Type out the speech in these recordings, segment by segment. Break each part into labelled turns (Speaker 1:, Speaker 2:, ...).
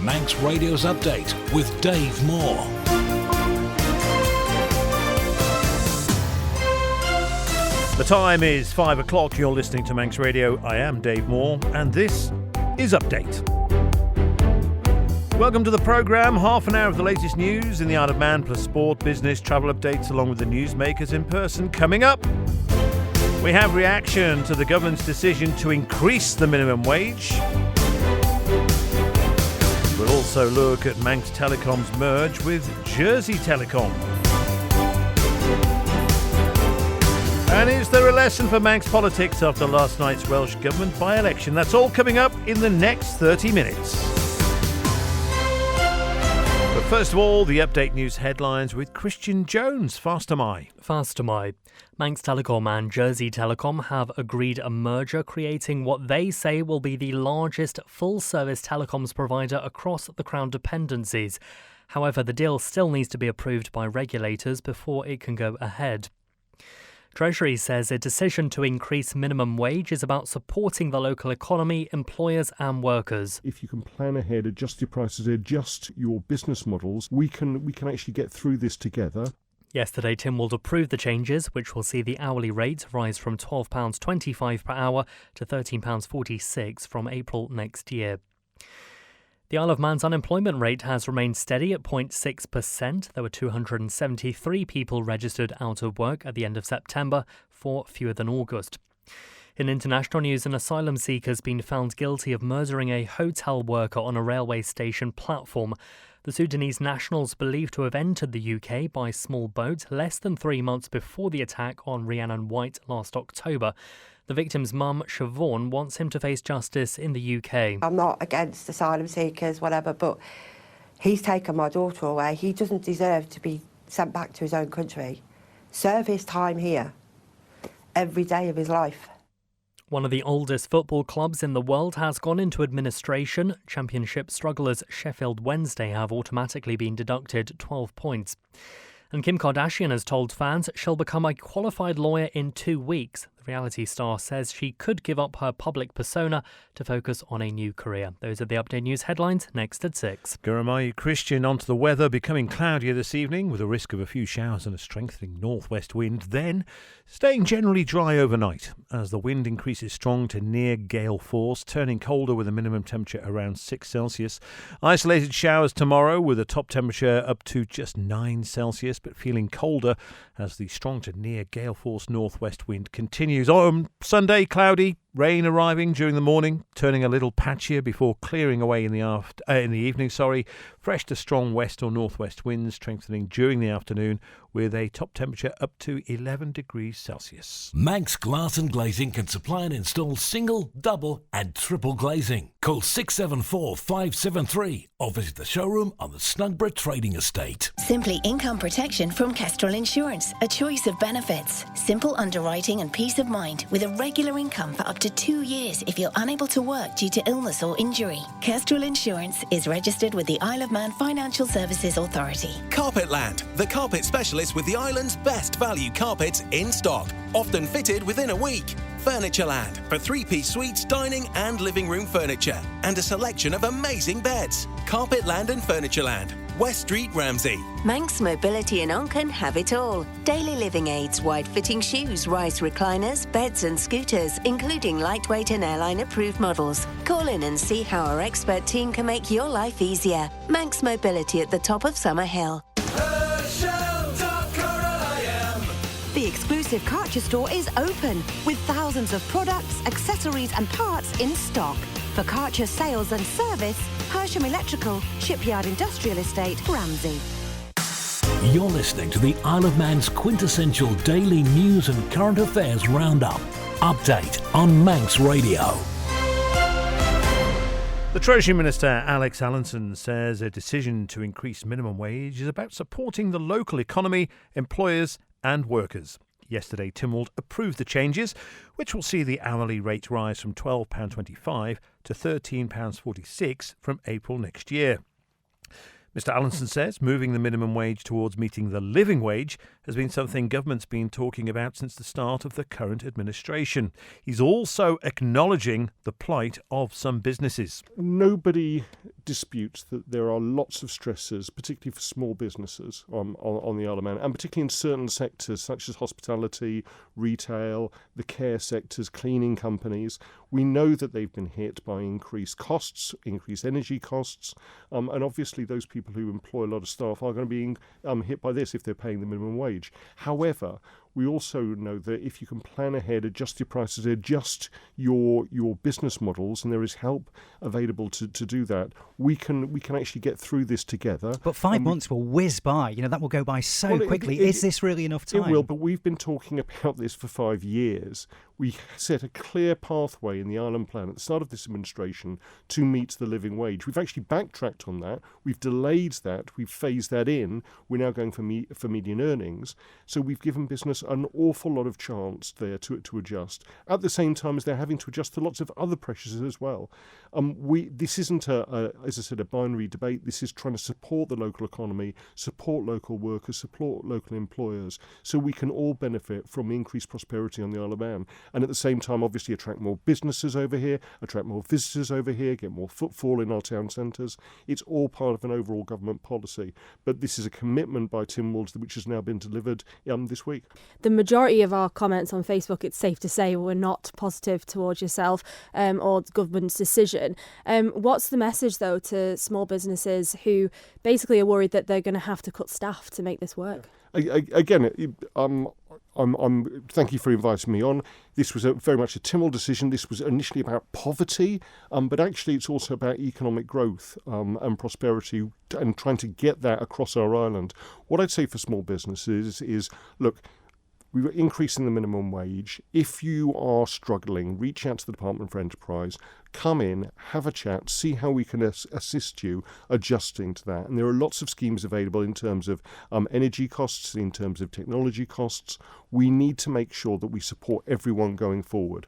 Speaker 1: Manx Radio's Update with Dave Moore.
Speaker 2: The time is 5 o'clock. You're listening to Manx Radio. I am Dave Moore, and this is Update. Welcome to the programme. Half an hour of the latest news in the Isle of Man, plus sport, business, travel updates, along with the newsmakers in person. Coming up, we have reaction to the government's decision to increase the minimum wage. We'll also look at Manx Telecom's merge with Jersey Telecom. And is there a lesson for Manx politics after last night's Welsh government by-election? That's all coming up in the next 30 minutes. But first of all, the Update News headlines with Christian Jones. Fast am I.
Speaker 3: Manx Telecom and Jersey Telecom have agreed a merger, creating what they say will be the largest full-service telecoms provider across the Crown dependencies. However, the deal still needs to be approved by regulators before it can go ahead. Treasury says a decision to increase minimum wage is about supporting the local economy, employers and workers.
Speaker 4: If you can plan ahead, adjust your prices, adjust your business models, we can actually get through this together.
Speaker 3: Yesterday, Tynwald approved the changes, which will see the hourly rate rise from £12.25 per hour to £13.46 from April next year. The Isle of Man's unemployment rate has remained steady at 0.6%. There were 273 people registered out of work at the end of September, 4 fewer than August. In international news, an asylum seeker has been found guilty of murdering a hotel worker on a railway station platform. The Sudanese nationals believed to have entered the UK by small boat less than 3 months before the attack on Rhiannon White last October. The victim's mum, Siobhan, wants him to face justice in the UK.
Speaker 5: I'm not against asylum seekers, whatever, but he's taken my daughter away. He doesn't deserve to be sent back to his own country. Serve his time here, every day of his life.
Speaker 3: One of the oldest football clubs in the world has gone into administration. Championship strugglers Sheffield Wednesday have automatically been deducted 12 points. And Kim Kardashian has told fans she'll become a qualified lawyer in 2 weeks. The reality star says she could give up her public persona to focus on a new career. Those are the Update News headlines, next at 6.
Speaker 2: Guramayu Christian. Onto the weather. Becoming cloudier this evening with a risk of a few showers and a strengthening northwest wind. Then staying generally dry overnight as the wind increases strong to near gale force, turning colder with a minimum temperature around 6 Celsius. Isolated showers tomorrow with a top temperature up to just 9 Celsius, but feeling colder as the strong to near gale force northwest wind continues. On Sunday, cloudy, rain arriving during the morning, turning a little patchier before clearing away in the evening. Fresh to strong west or northwest winds strengthening during the afternoon with a top temperature up to 11 degrees Celsius.
Speaker 1: Manx Glass and Glazing can supply and install single, double and triple glazing. Call 674 573 or visit the showroom on the Snugborough Trading Estate.
Speaker 6: Simply income protection from Kestrel Insurance. A choice of benefits. Simple underwriting and peace of mind with a regular income for up to 2 years if you're unable to work due to illness or injury. Kestrel Insurance is registered with the Isle of Man Financial Services Authority.
Speaker 7: Carpetland, the carpet specialist with the island's best value carpets in stock, often fitted within a week. Furnitureland for 3-piece suites, dining and living room furniture, and a selection of amazing beds. Carpetland and Furnitureland, West Street, Ramsey.
Speaker 8: Manx Mobility in Onken have it all. Daily living aids, wide-fitting shoes, rise recliners, beds and scooters, including lightweight and airline-approved models. Call in and see how our expert team can make your life easier. Manx Mobility at the top of Summer Hill.
Speaker 9: The exclusive Karcher store is open with thousands of products, accessories and parts in stock. For Karcher sales and service, Hersham Electrical, Shipyard Industrial Estate, Ramsey.
Speaker 1: You're listening to the Isle of Man's quintessential daily news and current affairs roundup. Update on Manx Radio.
Speaker 2: The Treasury Minister, Alex Allinson, says a decision to increase minimum wage is about supporting the local economy, employers and workers. Yesterday, Tynwald approved the changes, which will see the hourly rate rise from £12.25 to £13.46 from April next year. Mr Allinson says moving the minimum wage towards meeting the living wage has been something government's been talking about since the start of the current administration. He's also acknowledging the plight of some businesses.
Speaker 4: Nobody dispute that there are lots of stressors, particularly for small businesses on the Isle of Man, and particularly in certain sectors such as hospitality, retail, the care sectors, cleaning companies. We know that they've been hit by increased costs, increased energy costs, and obviously those people who employ a lot of staff are going to be hit by this if they're paying the minimum wage. However, we also know that if you can plan ahead, adjust your prices, adjust your business models, and there is help available to do that, we can actually get through this together.
Speaker 10: But 5 months will whiz by. That will go by so quickly. Is this really enough time?
Speaker 4: It will, but we've been talking about this for 5 years. We set a clear pathway in the Island Plan at the start of this administration to meet the living wage. We've actually backtracked on that. We've delayed that. We've phased that in. We're now going for median earnings. So we've given business an awful lot of chance there to adjust, at the same time as they're having to adjust to lots of other pressures as well. This isn't, as I said, a binary debate. This is trying to support the local economy, support local workers, support local employers, so we can all benefit from increased prosperity on the Isle of Man. And at the same time, obviously, attract more businesses over here, attract more visitors over here, get more footfall in our town centres. It's all part of an overall government policy. But this is a commitment by Tynwald which has now been delivered this week.
Speaker 11: The majority of our comments on Facebook, it's safe to say, were not positive towards yourself or the government's decision. What's the message, though, to small businesses who basically are worried that they're going to have to cut staff to make this work?
Speaker 4: Again, thank you for inviting me on. This was very much a Tynwald decision. This was initially about poverty, but actually it's also about economic growth and prosperity and trying to get that across our island. What I'd say for small businesses is, look, we were increasing the minimum wage. If you are struggling, reach out to the Department for Enterprise, come in, have a chat, see how we can assist you adjusting to that. And there are lots of schemes available in terms of energy costs, in terms of technology costs. We need to make sure that we support everyone going forward.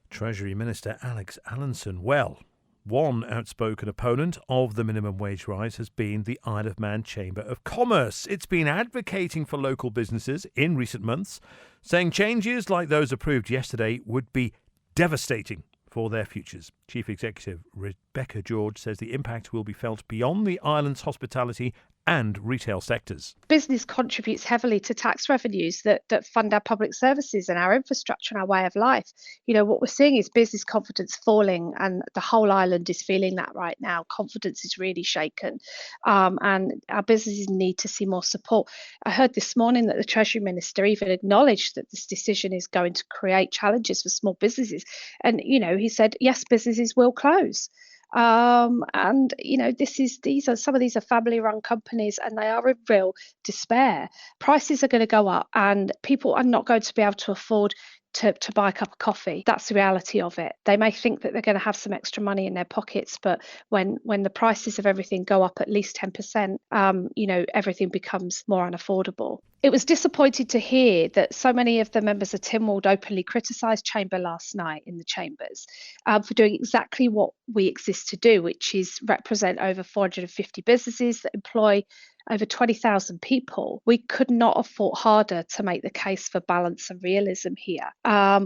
Speaker 2: Treasury Minister Alex Allinson. Well, one outspoken opponent of the minimum wage rise has been the Isle of Man Chamber of Commerce. It's been advocating for local businesses in recent months, saying changes like those approved yesterday would be devastating for their futures. Chief Executive Rebecca George says the impact will be felt beyond the island's hospitality and retail sectors.
Speaker 12: Business contributes heavily to tax revenues that fund our public services and our infrastructure and our way of life. What we're seeing is business confidence falling, and the whole island is feeling that right now. Confidence is really shaken, and our businesses need to see more support. I heard this morning that the Treasury Minister even acknowledged that this decision is going to create challenges for small businesses. And, he said, yes, businesses will close. These are family-run companies, and they are in real despair. Prices are going to go up, and people are not going to be able to afford to buy a cup of coffee. That's the reality of it. They may think that they're going to have some extra money in their pockets, but when the prices of everything go up at least 10%, everything becomes more unaffordable. It was disappointing to hear that so many of the members of Tynwald openly criticised Chamber last night in the Chambers for doing exactly what we exist to do, which is represent over 450 businesses that employ over 20,000 people. We could not have fought harder to make the case for balance and realism here.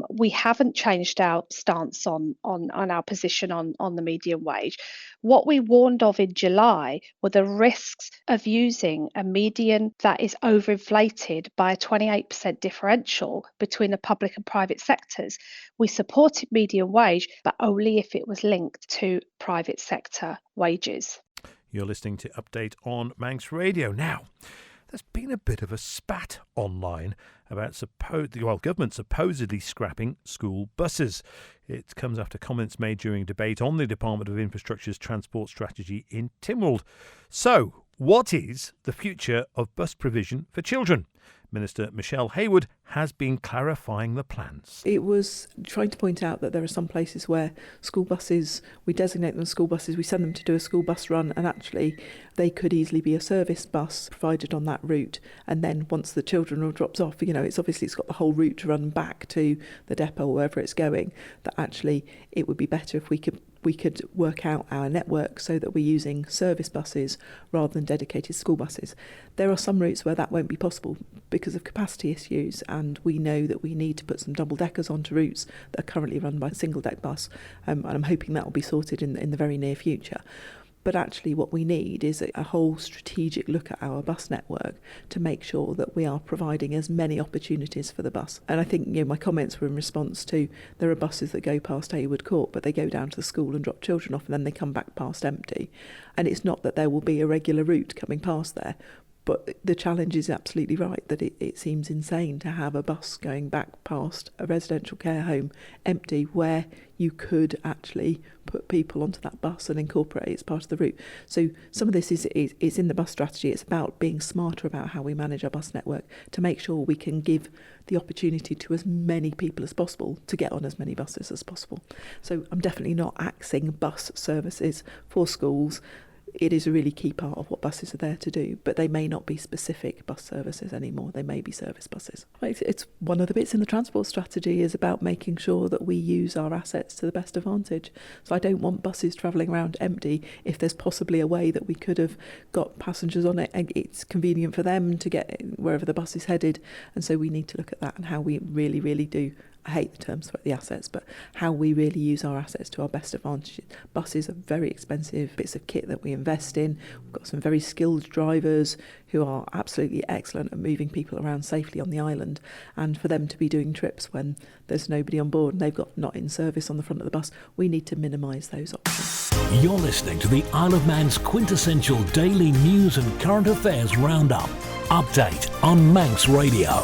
Speaker 12: We haven't changed our stance on our position on the median wage. What we warned of in July were the risks of using a median that is overinflated by a 28% differential between the public and private sectors. We supported median wage, but only if it was linked to private sector wages.
Speaker 2: You're listening to Update on Manx Radio. Now, there's been a bit of a spat online about government supposedly scrapping school buses. It comes after comments made during a debate on the Department of Infrastructure's transport strategy in Tynwald. So, what is the future of bus provision for children? Minister Michelle Hayward has been clarifying the plans.
Speaker 13: It was trying to point out that there are some places where school buses, we designate them as school buses, we send them to do a school bus run, and actually they could easily be a service bus provided on that route. And then once the children all drops off, it's got the whole route to run back to the depot or wherever it's going, that actually it would be better if we could work out our network so that we're using service buses rather than dedicated school buses. There are some routes where that won't be possible because of capacity issues, and we know that we need to put some double-deckers onto routes that are currently run by a single-deck bus, and I'm hoping that will be sorted in the very near future. But actually what we need is a whole strategic look at our bus network to make sure that we are providing as many opportunities for the bus. And I think my comments were in response to there are buses that go past Hayward Court, but they go down to the school and drop children off and then they come back past empty. And it's not that there will be a regular route coming past there, but the challenge is absolutely right, that it seems insane to have a bus going back past a residential care home empty where you could actually put people onto that bus and incorporate it as part of the route. So some of this is in the bus strategy. It's about being smarter about how we manage our bus network to make sure we can give the opportunity to as many people as possible to get on as many buses as possible. So I'm definitely not axing bus services for schools. It is a really key part of what buses are there to do, but they may not be specific bus services anymore. They may be service buses. It's one of the bits in the transport strategy is about making sure that we use our assets to the best advantage. So I don't want buses travelling around empty if there's possibly a way that we could have got passengers on it and it's convenient for them to get wherever the bus is headed. And so we need to look at that and how we really, really do. I hate the term sweat the assets, but how we really use our assets to our best advantage. Buses are very expensive bits of kit that we invest in. We've got some very skilled drivers who are absolutely excellent at moving people around safely on the island, and for them to be doing trips when there's nobody on board and they've got not in service on the front of the bus, we need to minimise those options.
Speaker 1: You're listening to the Isle of Man's quintessential daily news and current affairs roundup. Update on Manx Radio.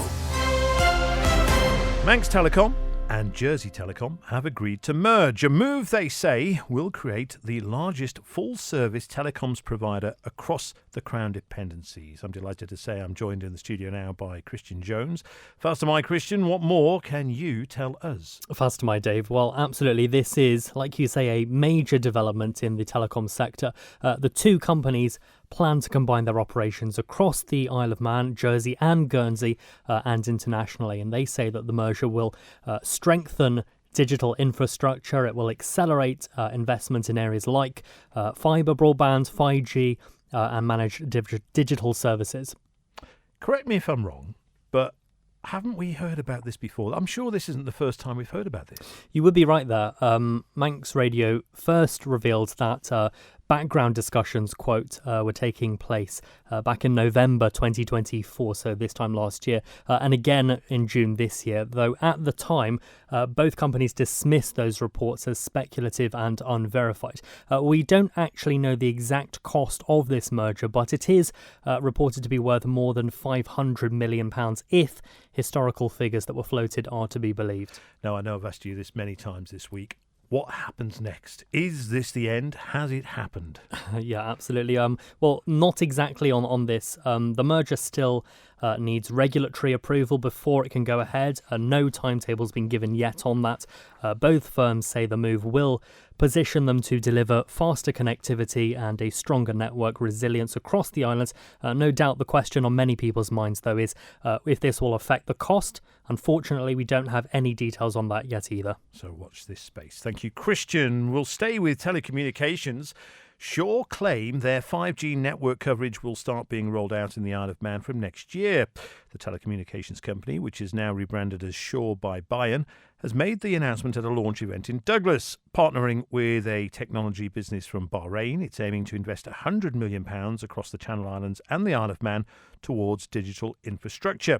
Speaker 2: Manx Telecom and Jersey Telecom have agreed to merge, a move they say will create the largest full-service telecoms provider across the Crown dependencies. I'm delighted to say I'm joined in the studio now by Christian Jones. First of all, Christian, what more can you tell us?
Speaker 3: First of all, Dave, well, absolutely, this is, like you say, a major development in the telecom sector. The two companies plan to combine their operations across the Isle of Man, Jersey and Guernsey, and internationally. And they say that the merger will strengthen digital infrastructure. It will accelerate investment in areas like fibre broadband, 5G, and managed digital services.
Speaker 2: Correct me if I'm wrong, but haven't we heard about this before? I'm sure this isn't the first time we've heard about this.
Speaker 3: You would be right there. Manx Radio first revealed that background discussions, quote, were taking place back in November 2024, so this time last year, and again in June this year, though at the time, both companies dismissed those reports as speculative and unverified. We don't actually know the exact cost of this merger, but it is reported to be worth more than £500 million if historical figures that were floated are to be believed.
Speaker 2: Now, I know I've asked you this many times this week. What happens next? Is this the end? Has it happened?
Speaker 3: Yeah, absolutely. Well, not exactly on this. The merger still needs regulatory approval before it can go ahead. No timetable's been given yet on that. Both firms say the move will position them to deliver faster connectivity and a stronger network resilience across the islands. No doubt the question on many people's minds, though, is if this will affect the cost. Unfortunately, we don't have any details on that yet either.
Speaker 2: So watch this space. Thank you, Christian. We'll stay with telecommunications. Shaw claim their 5G network coverage will start being rolled out in the Isle of Man from next year. The telecommunications company, which is now rebranded as Shaw by Bayern, has made the announcement at a launch event in Douglas. Partnering with a technology business from Bahrain, it's aiming to invest £100 million across the Channel Islands and the Isle of Man towards digital infrastructure.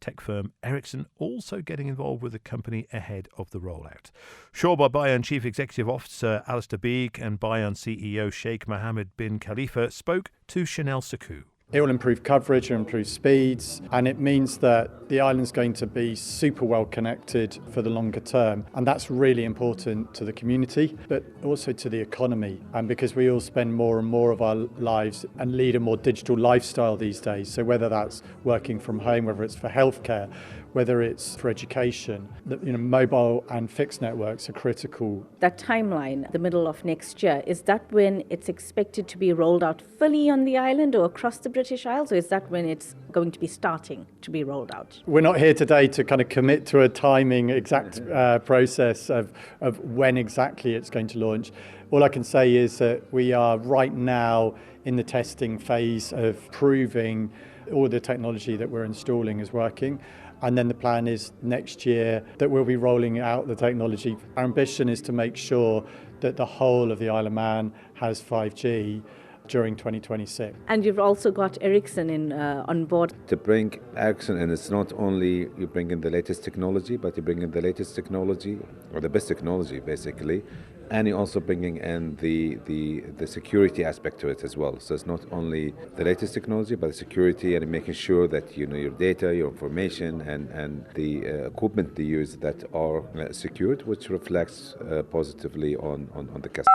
Speaker 2: Tech firm Ericsson also getting involved with the company ahead of the rollout. Shaw by Bayern Chief Executive Officer Alistair Beek and Bayern CEO Sheikh Mohammed bin Khalifa spoke to Chanel Sakou.
Speaker 14: It will improve coverage, it will improve speeds, and it means that the island's going to be super well connected for the longer term. And that's really important to the community, but also to the economy. And because we all spend more and more of our lives and lead a more digital lifestyle these days. So whether that's working from home, whether it's for healthcare, whether it's for education, mobile and fixed networks are critical.
Speaker 15: That timeline, the middle of next year, is that when it's expected to be rolled out fully on the island or across the British Isles, or is that when it's going to be starting to be rolled out?
Speaker 14: We're not here today to kind of commit to a timing exact process of when exactly it's going to launch. All I can say is that we are right now in the testing phase of proving all the technology that we're installing is working. And then the plan is next year that we'll be rolling out the technology. Our ambition is to make sure that the whole of the Isle of Man has 5G during 2026.
Speaker 15: And you've also got Ericsson on board.
Speaker 16: To bring Ericsson in, it's not only you bring in the latest technology, but you bring in the latest technology, or the best technology basically, and you're also bringing in the security aspect to it as well. So it's not only the latest technology, but the security and making sure that you know your data, your information, and the equipment they use that are secured, which reflects positively on the customer.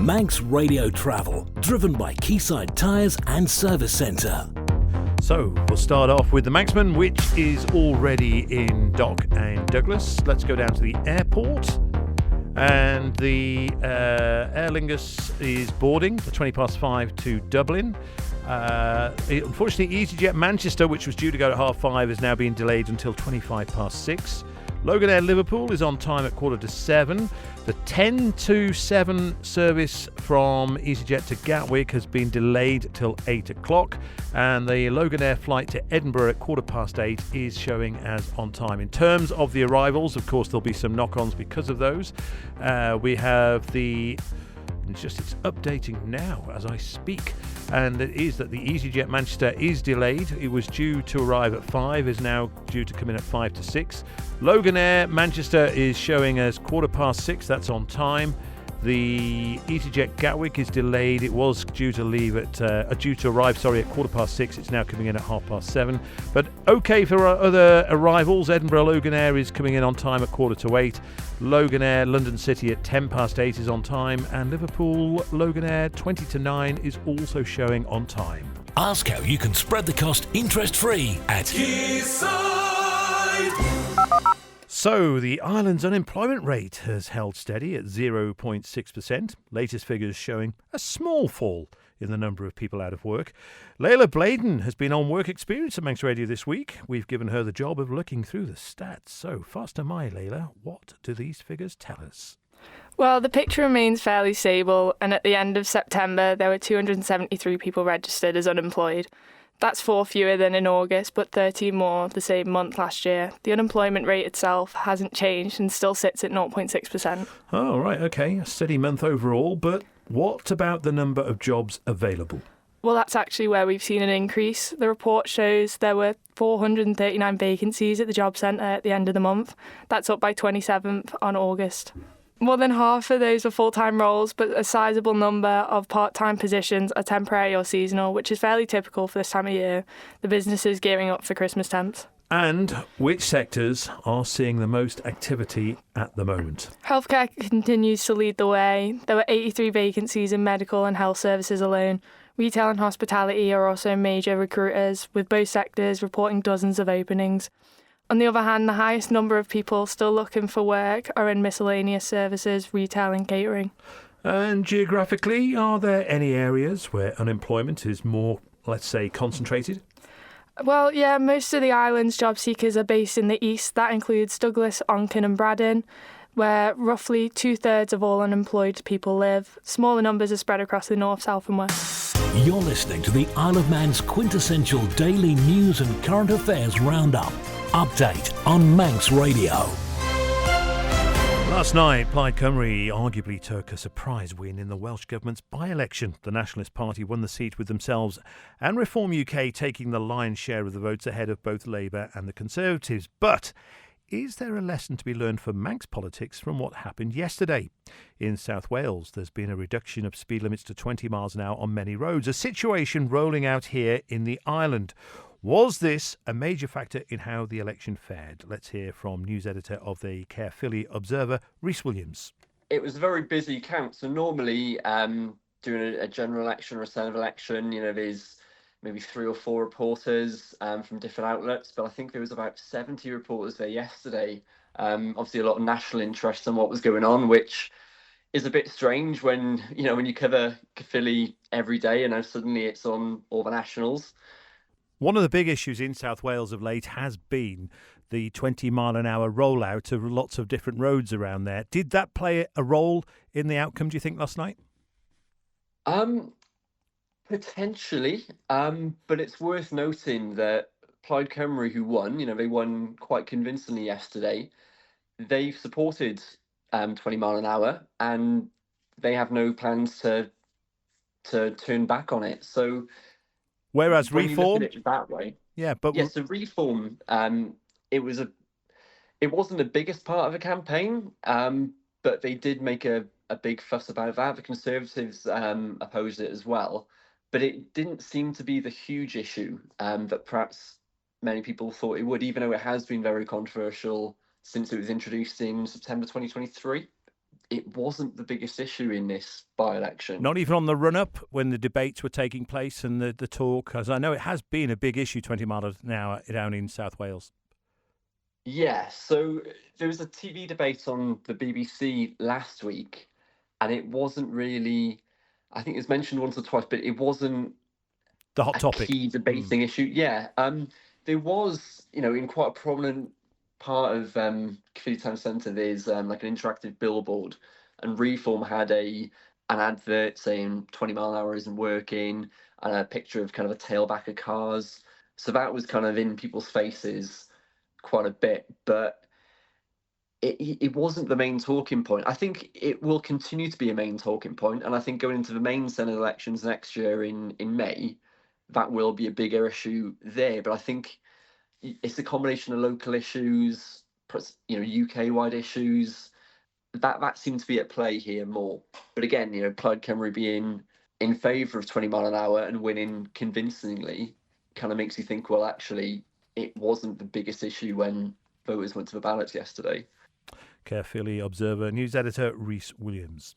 Speaker 1: Manx Radio Travel, driven by Quayside Tyres and Service Centre.
Speaker 2: So we'll start off with the Manxman, which is already in Dock and Douglas. Let's go down to the airport. And the Aer Lingus is boarding at 5:20 to Dublin. Unfortunately, EasyJet Manchester, which was due to go at 5:30, is now being delayed until 6:25. Loganair Liverpool is on time at 6:45. The 10 to 7 service from EasyJet to Gatwick has been delayed till 8 o'clock, and the Loganair flight to Edinburgh at 8:15 is showing as on time. In terms of the arrivals, of course, there'll be some knock-ons because of those. We have it's updating now as I speak, and it is that the EasyJet Manchester is delayed. It was due to arrive at 5, is now due to come in at 5 to 6. Loganair Manchester is showing as 6:15, that's on time. The EasyJet Gatwick is delayed. It was due to arrive at 6:15. It's now coming in at 7:30. But okay for our other arrivals. Edinburgh Loganair is coming in on time at 7:45. Loganair London City at 8:10 is on time, and Liverpool Loganair 20 to 9 is also showing on time.
Speaker 1: Ask how you can spread the cost interest-free at
Speaker 2: Quayside. So, the island's unemployment rate has held steady at 0.6%. Latest figures showing a small fall in the number of people out of work. Layla Bladen has been on work experience at Manx Radio this week. We've given her the job of looking through the stats. So, faster my Layla, what do these figures tell us?
Speaker 17: Well, the picture remains fairly stable, and at the end of September, there were 273 people registered as unemployed. That's 4 fewer than in August, but 13 more the same month last year. The unemployment rate itself hasn't changed and still sits at 0.6%.
Speaker 2: Oh, right, okay. A steady month overall, but what about the number of jobs available?
Speaker 17: Well, that's actually where we've seen an increase. The report shows there were 439 vacancies at the job centre at the end of the month. That's up by 27th on August. More than half of those are full-time roles, but a sizable number of part-time positions are temporary or seasonal, which is fairly typical for this time of year. The business is gearing up for Christmas temps.
Speaker 2: And which sectors are seeing the most activity at the moment?
Speaker 17: Healthcare continues to lead the way. There were 83 vacancies in medical and health services alone. Retail and hospitality are also major recruiters, with both sectors reporting dozens of openings. On the other hand, the highest number of people still looking for work are in miscellaneous services, retail and catering.
Speaker 2: And geographically, are there any areas where unemployment is more, let's say, concentrated?
Speaker 17: Well, yeah, most of the island's job seekers are based in the east. That includes Douglas, Onken and Braddon, where roughly 2/3 of all unemployed people live. Smaller numbers are spread across the north, south and west.
Speaker 1: You're listening to the Isle of Man's quintessential daily news and current affairs roundup. Update on Manx Radio.
Speaker 2: Last night, Plaid Cymru arguably took a surprise win in the Welsh Government's by-election. The Nationalist Party won the seat with themselves and Reform UK taking the lion's share of the votes ahead of both Labour and the Conservatives. But is there a lesson to be learned for Manx politics from what happened yesterday? In South Wales, there's been a reduction of speed limits to 20 miles an hour on many roads, a situation rolling out here in the island. Was this a major factor in how the election fared? Let's hear from news editor of the Caerphilly Observer, Rhys Williams.
Speaker 18: It was a very busy count. So normally during a general election or a Senate election, there's maybe 3 or 4 reporters from different outlets, but I think there was about 70 reporters there yesterday. Obviously a lot of national interest in what was going on, which is a bit strange when you cover Caerphilly every day and now suddenly it's on all the nationals.
Speaker 2: One of the big issues in South Wales of late has been the 20-mile-an-hour rollout of lots of different roads around there. Did that play a role in the outcome, do you think, last night?
Speaker 18: Potentially, but it's worth noting that Plaid Cymru, who won, they won quite convincingly yesterday. They've supported 20 mile an hour, and they have no plans to turn back on it. So
Speaker 2: whereas
Speaker 18: when you look
Speaker 2: reform,
Speaker 18: at it that way,
Speaker 2: but
Speaker 18: yes, so reform, it wasn't the biggest part of a campaign, but they did make a big fuss about that. The Conservatives opposed it as well, but it didn't seem to be the huge issue that perhaps many people thought it would, even though it has been very controversial since it was introduced in September 2023. It wasn't the biggest issue in this by-election.
Speaker 2: Not even on the run-up when the debates were taking place and the talk, as I know it has been a big issue 20 miles an hour down in South Wales.
Speaker 18: Yeah, so there was a TV debate on the BBC last week, and it wasn't really, I think it's mentioned once or twice, but it wasn't
Speaker 2: the hot topic.
Speaker 18: Key debating issue. Yeah, there was, in quite a prominent part of Caerphilly Town Centre, there's like an interactive billboard, and Reform had an advert saying 20 mile an hour isn't working, and a picture of kind of a tailback of cars. So that was kind of in people's faces quite a bit, but it wasn't the main talking point. I think it will continue to be a main talking point, and I think going into the main Senate elections next year in May, that will be a bigger issue there. But I think it's a combination of local issues, UK-wide issues, that seems to be at play here more. But again, Plaid Cymru being in favour of 20 mile an hour and winning convincingly kind of makes you think, well, actually, it wasn't the biggest issue when voters went to the ballots yesterday.
Speaker 2: Caerphilly Observer News Editor Rhys Williams.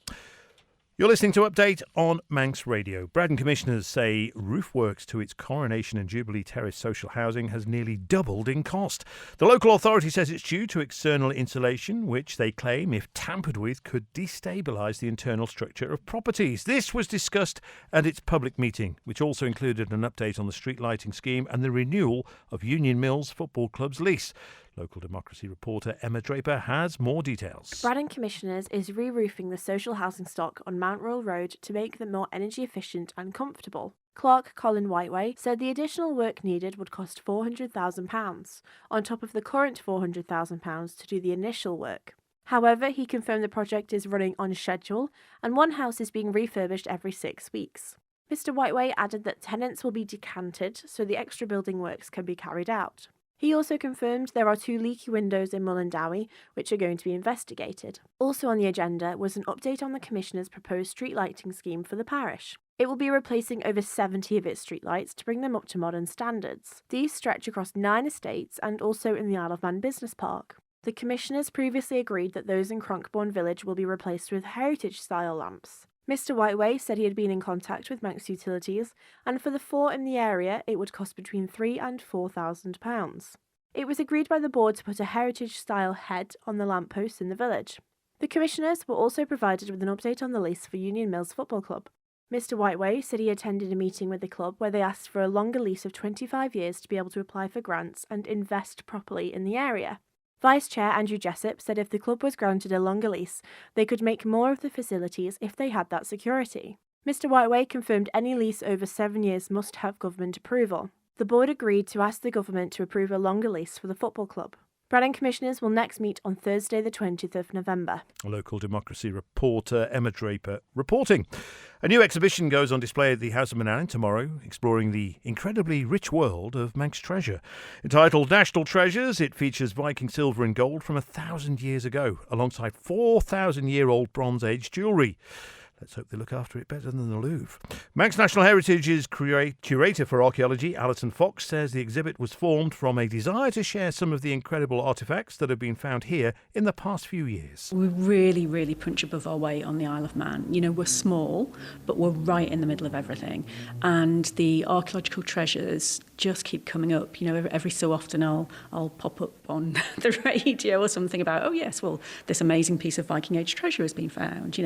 Speaker 2: You're listening to Update on Manx Radio. Braddon Commissioners say roof works to its Coronation and Jubilee Terrace social housing has nearly doubled in cost. The local authority says it's due to external insulation, which they claim, if tampered with, could destabilise the internal structure of properties. This was discussed at its public meeting, which also included an update on the street lighting scheme and the renewal of Union Mills Football Club's lease. Local Democracy reporter Emma Draper has more details.
Speaker 19: Braddon Commissioners is re-roofing the social housing stock on Mount Royal Road to make them more energy efficient and comfortable. Clerk Colin Whiteway said the additional work needed would cost £400,000, on top of the current £400,000 to do the initial work. However, he confirmed the project is running on schedule and one house is being refurbished every 6 weeks. Mr Whiteway added that tenants will be decanted so the extra building works can be carried out. He also confirmed there are 2 leaky windows in Mullindowie, which are going to be investigated. Also on the agenda was an update on the Commissioner's proposed street lighting scheme for the parish. It will be replacing over 70 of its streetlights to bring them up to modern standards. These stretch across 9 estates and also in the Isle of Man Business Park. The Commissioners previously agreed that those in Cronkbourne Village will be replaced with heritage-style lamps. Mr Whiteway said he had been in contact with Manx Utilities, and for the 4 in the area it would cost between £3,000 and £4,000. It was agreed by the board to put a heritage-style head on the lampposts in the village. The Commissioners were also provided with an update on the lease for Union Mills Football Club. Mr Whiteway said he attended a meeting with the club where they asked for a longer lease of 25 years to be able to apply for grants and invest properly in the area. Vice Chair Andrew Jessup said if the club was granted a longer lease, they could make more of the facilities if they had that security. Mr Whiteway confirmed any lease over 7 years must have government approval. The board agreed to ask the government to approve a longer lease for the football club. Braddon Commissioners will next meet on Thursday the 20th of November.
Speaker 2: Local Democracy reporter Emma Draper reporting. A new exhibition goes on display at the House of Manannán tomorrow, exploring the incredibly rich world of Manx treasure. Entitled National Treasures, it features Viking silver and gold from 1,000 years ago, alongside 4,000-year-old Bronze Age jewellery. Let's hope they look after it better than the Louvre. Manx National Heritage's curator for archaeology, Alison Fox, says the exhibit was formed from a desire to share some of the incredible artefacts that have been found here in the past few years.
Speaker 20: We really, really punch above our weight on the Isle of Man. We're small, but we're right in the middle of everything. And the archaeological treasures just keep coming up. Every so often I'll pop up on the radio or something about, oh yes, well, this amazing piece of Viking Age treasure has been found,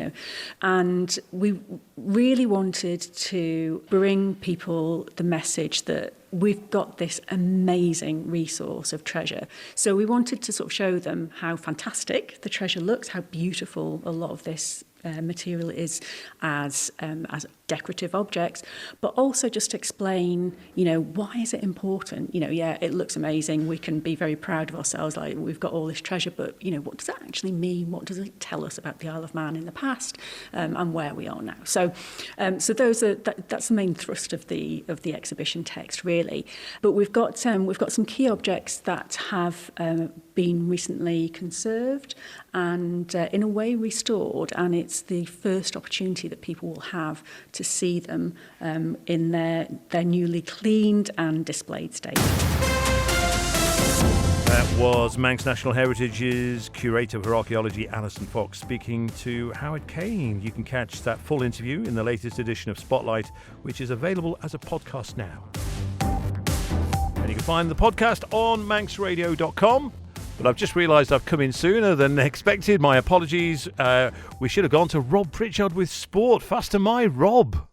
Speaker 20: And we really wanted to bring people the message that we've got this amazing resource of treasure. So we wanted to sort of show them how fantastic the treasure looks, how beautiful a lot of this material is as decorative objects, but also just explain, why is it important? It looks amazing. We can be very proud of ourselves, like we've got all this treasure, but, what does that actually mean? What does it tell us about the Isle of Man in the past and where we are now? So that's the main thrust of the exhibition text, really. But we've got some key objects that have been recently conserved and in a way restored, and it's the first opportunity that people will have to see them in their newly cleaned and displayed state.
Speaker 2: That was Manx National Heritage's Curator for Archaeology, Alison Fox, speaking to Howard Kane. You can catch that full interview in the latest edition of Spotlight, which is available as a podcast now. And you can find the podcast on manxradio.com. But I've just realised I've come in sooner than expected. My apologies. We should have gone to Rob Pritchard with sport. Faster, my Rob.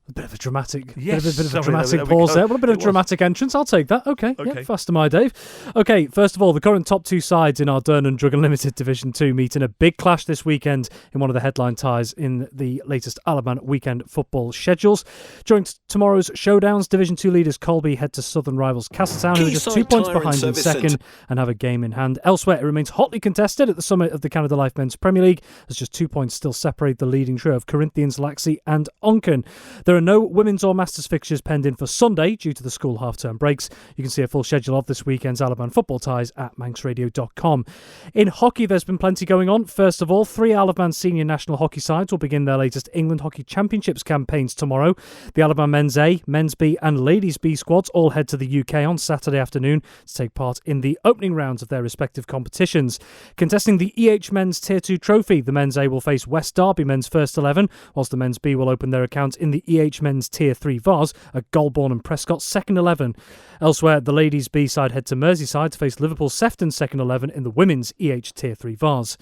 Speaker 21: A bit of a dramatic,
Speaker 2: yes,
Speaker 21: bit of a dramatic pause there. What a bit of a dramatic entrance. I'll take that. Okay. Yeah, faster, my Dave. Okay, first of all, the current top two sides in our Durn and Drug Unlimited Division 2 meet in a big clash this weekend in one of the headline ties in the latest Isle of Man weekend football schedules. During tomorrow's showdowns, Division 2 leaders Colby head to southern rivals Castletown, who are just 2 points behind in second and have a game in hand. Elsewhere, it remains hotly contested at the summit of the Canada Life Men's Premier League, as just 2 points still separate the leading trio of Corinthians, Laxey and Onken. There are no women's or masters fixtures penned in for Sunday due to the school half-term breaks. You can see a full schedule of this weekend's Isle of Man football ties at manxradio.com. In hockey, there's been plenty going on. First of all, 3 Isle of Man senior national hockey sides will begin their latest England Hockey Championships campaigns tomorrow. The Isle of Man Men's A, Men's B and Ladies B squads all head to the UK on Saturday afternoon to take part in the opening rounds of their respective competitions. Contesting the EH Men's Tier 2 trophy, the Men's A will face West Derby Men's First 11, whilst the Men's B will open their account in the EH Men's Tier 3 Vars at Goulburn and Prescott's second 11. Elsewhere, the Ladies B side head to Merseyside to face Liverpool Sefton's second 11 in the Women's EH Tier 3 Vars.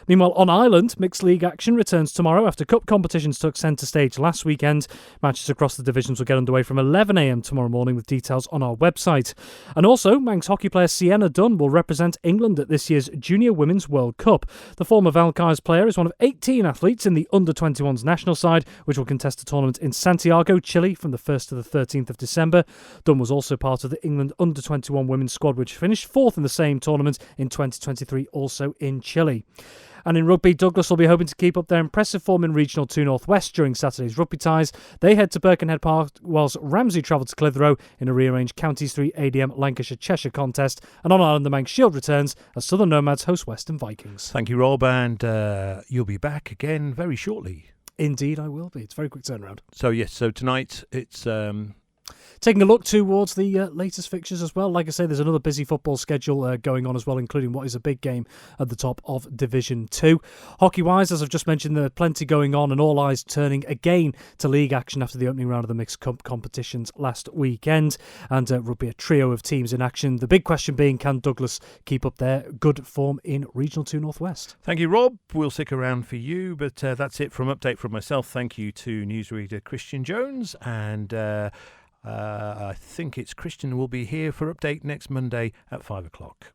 Speaker 21: Meanwhile, on Ireland, mixed league action returns tomorrow after cup competitions took centre stage last weekend. Matches across the divisions will get underway from 11 a.m. tomorrow morning, with details on our website. And also, Manx hockey player Sienna Dunn will represent England at this year's Junior Women's World Cup. The former Valkyries player is one of 18 athletes in the under-21s national side, which will contest the tournament in Santiago, Chile from the 1st to the 13th of December. Dunn was also part of the England under-21 women's squad, which finished 4th in the same tournament in 2023, also in Chile. And in rugby, Douglas will be hoping to keep up their impressive form in Regional 2 North West during Saturday's rugby ties. They head to Birkenhead Park, whilst Ramsey travel to Clitheroe in a rearranged Counties 3 ADM Lancashire-Cheshire contest. And on Ireland, the Manx Shield returns as Southern Nomads host Western Vikings.
Speaker 2: Thank you, Rob, and you'll be back again very shortly.
Speaker 21: Indeed, I will be. It's a very quick turnaround.
Speaker 2: So tonight it's...
Speaker 21: Taking a look towards the latest fixtures as well. Like I say, there's another busy football schedule going on as well, including what is a big game at the top of Division 2. Hockey-wise, as I've just mentioned, there are plenty going on, and all eyes turning again to league action after the opening round of the mixed competitions last weekend. And rugby, a trio of teams in action. The big question being, can Douglas keep up their good form in Regional 2 North West?
Speaker 2: Thank you, Rob. We'll stick around for you, but that's it from Update from myself. Thank you to newsreader Christian Jones, and... I think it's Christian will be here for Update next Monday at 5 o'clock.